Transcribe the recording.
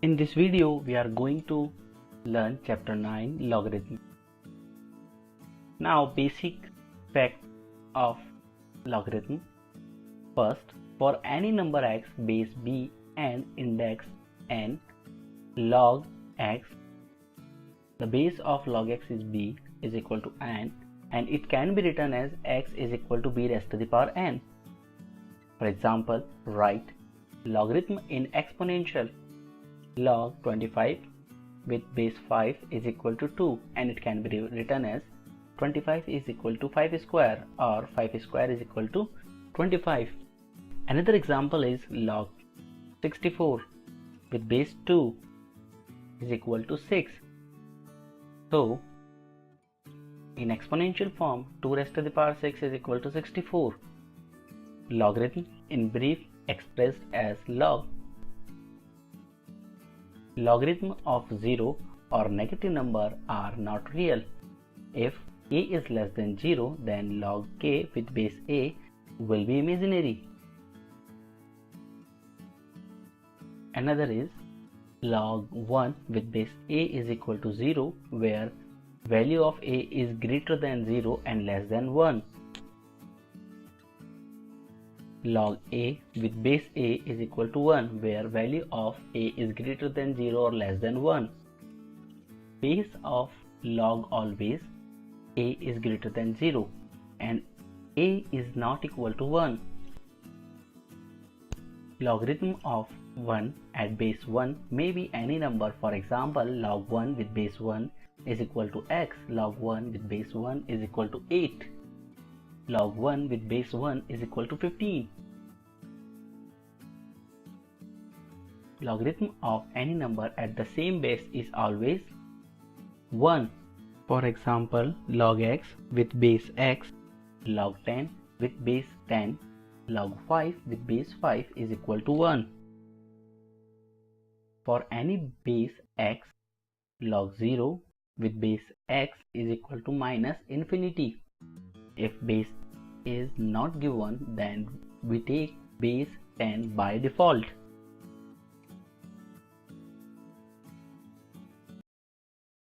In this video, we are going to learn chapter 9 logarithm. Now, basic facts of logarithm. First, for any number x base b and index n, log x, the base of log x is b is equal to n, and it can be written as x is equal to b raised to the power n. For example, write logarithm in exponential. Log 25 with base 5 is equal to 2, and it can be written as 25 is equal to 5 square, or 5 square is equal to 25. Another example is log 64 with base 2 is equal to 6. So in exponential form, 2 raised to the power 6 is equal to 64. Logarithm in brief expressed as log. Logarithm of 0 or negative number are not real. If a is less than 0, then log k with base a will be imaginary. Another is log 1 with base a is equal to 0, where value of a is greater than 0 and less than 1. Log a with base a is equal to 1, where value of a is greater than 0 or less than 1. Base of log always a is greater than 0 and a is not equal to 1. Logarithm of 1 at base 1 may be any number. For example, log 1 with base 1 is equal to x, log 1 with base 1 is equal to 8. Log 1 with base 1 is equal to 15. Logarithm of any number at the same base is always 1. For example, log x with base x, log 10 with base 10, log 5 with base 5 is equal to 1. For any base x, log 0 with base x is equal to minus infinity. If base is not given, then we take base 10 by default.